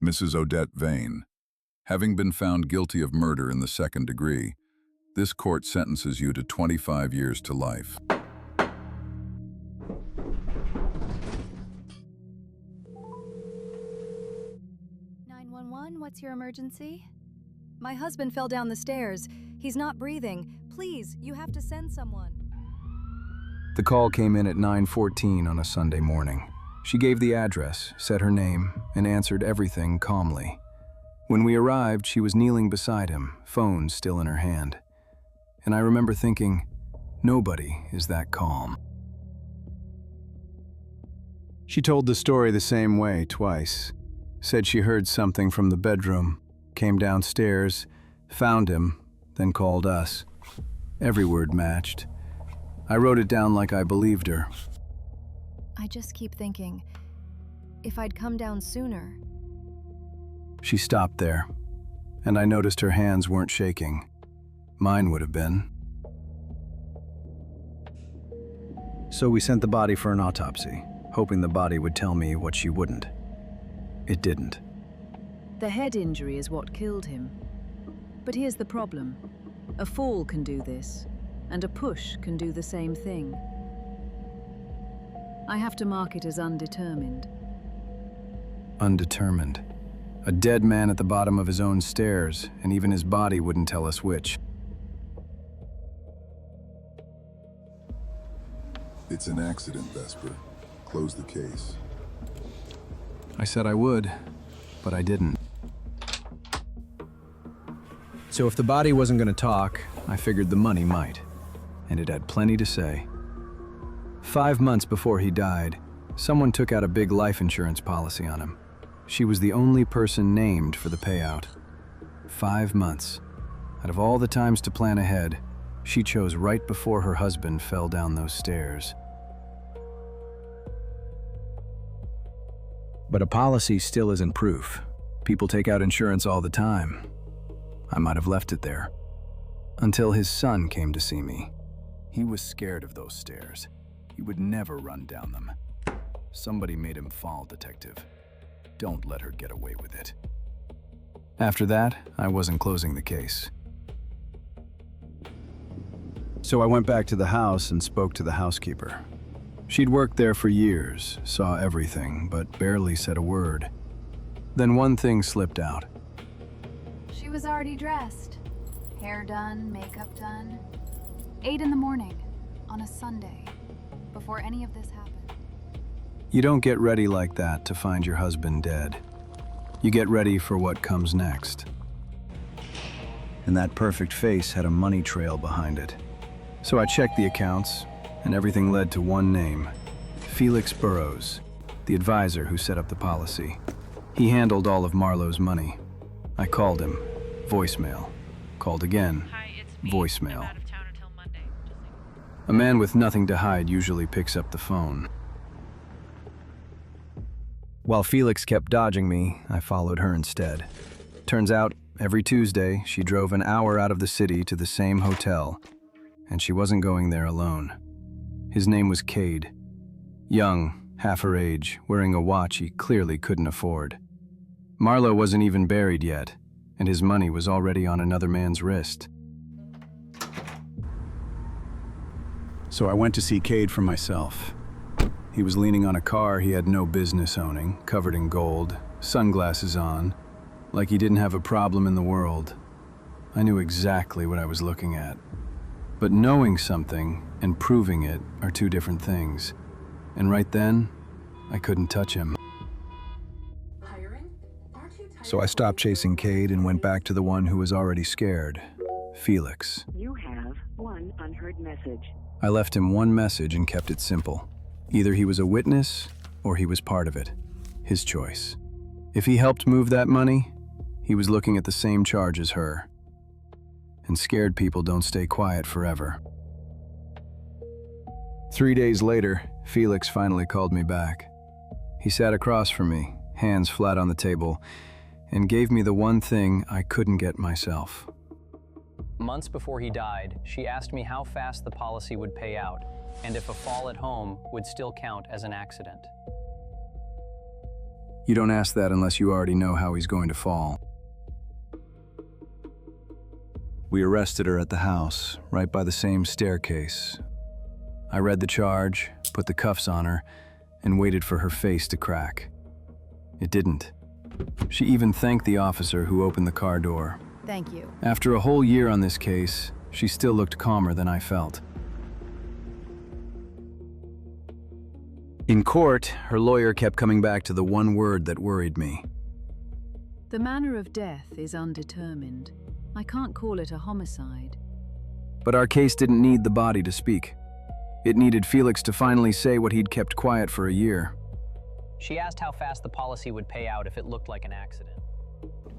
Mrs. Odette Vane. Having been found guilty of murder in the second degree, this court sentences you to 25 years to life. 911, what's your emergency? My husband fell down the stairs. He's not breathing. Please, you have to send someone. The call came in at 9:14 on a Sunday morning. She gave the address, said her name, and answered everything calmly. When we arrived, she was kneeling beside him, phone still in her hand. And I remember thinking, nobody is that calm. She told the story the same way twice. Said she heard something from the bedroom, came downstairs, found him, then called us. Every word matched. I wrote it down like I believed her. I just keep thinking, if I'd come down sooner. She stopped there, and I noticed her hands weren't shaking. Mine would have been. So we sent the body for an autopsy, hoping the body would tell me what she wouldn't. It didn't. The head injury is what killed him. But here's the problem. A fall can do this, and a push can do the same thing. I have to mark it as undetermined. Undetermined. A dead man at the bottom of his own stairs, and even his body wouldn't tell us which. It's an accident, Vesper. Close the case. I said I would, but I didn't. So if the body wasn't going to talk, I figured the money might, and it had plenty to say. 5 months before he died, someone took out a big life insurance policy on him. She was the only person named for the payout. 5 months. Out of all the times to plan ahead, she chose right before her husband fell down those stairs. But a policy still isn't proof. People take out insurance all the time. I might have left it there. Until his son came to see me. He was scared of those stairs. He would never run down them. Somebody made him fall, detective. Don't let her get away with it. After that, I wasn't closing the case. So I went back to the house and spoke to the housekeeper. She'd worked there for years, saw everything, but barely said a word. Then one thing slipped out. She was already dressed. Hair done, makeup done. 8 in the morning, on a Sunday, before any of this happened. You don't get ready like that to find your husband dead. You get ready for what comes next. And that perfect face had a money trail behind it. So I checked the accounts, and everything led to one name, Felix Burrows, the advisor who set up the policy. He handled all of Marlowe's money. I called him, voicemail. Called again, voicemail. I'm out of town until Monday. A man with nothing to hide usually picks up the phone. While Felix kept dodging me, I followed her instead. Turns out, every Tuesday, she drove an hour out of the city to the same hotel, and she wasn't going there alone. His name was Cade. Young, half her age, wearing a watch he clearly couldn't afford. Marlowe wasn't even buried yet, and his money was already on another man's wrist. So I went to see Cade for myself. He was leaning on a car he had no business owning, covered in gold, sunglasses on, like he didn't have a problem in the world. I knew exactly what I was looking at. But knowing something and proving it are two different things. And right then, I couldn't touch him. So I stopped chasing Cade and went back to the one who was already scared, Felix. You have one unheard message. I left him one message and kept it simple. Either he was a witness or he was part of it. His choice. If he helped move that money, he was looking at the same charge as her. And scared people don't stay quiet forever. 3 days later, Felix finally called me back. He sat across from me, hands flat on the table, and gave me the one thing I couldn't get myself. Months before he died, she asked me how fast the policy would pay out, and if a fall at home would still count as an accident. You don't ask that unless you already know how he's going to fall. We arrested her at the house, right by the same staircase. I read the charge, put the cuffs on her, and waited for her face to crack. It didn't. She even thanked the officer who opened the car door. Thank you. After a whole year on this case, she still looked calmer than I felt. In court, her lawyer kept coming back to the one word that worried me. The manner of death is undetermined. I can't call it a homicide. But our case didn't need the body to speak. It needed Felix to finally say what he'd kept quiet for a year. She asked how fast the policy would pay out if it looked like an accident.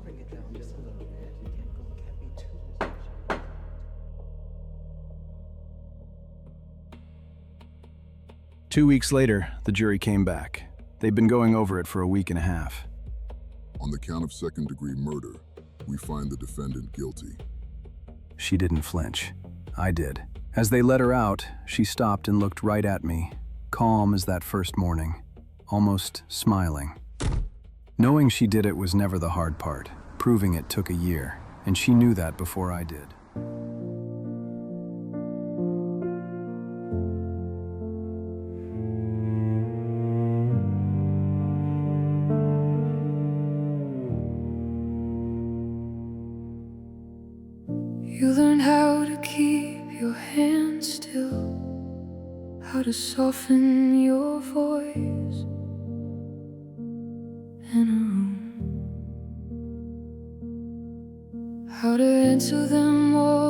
Bring it down just a little bit. You can't be too much. 2 weeks later, the jury came back. They'd been going over it for a week and a half. On the count of second-degree murder, we find the defendant guilty. She didn't flinch. I did. As they let her out, she stopped and looked right at me, calm as that first morning, almost smiling. Knowing she did it was never the hard part. Proving it took a year, and she knew that before I did. You learn how to keep your hands still, how to soften your voice in a room, how to answer them all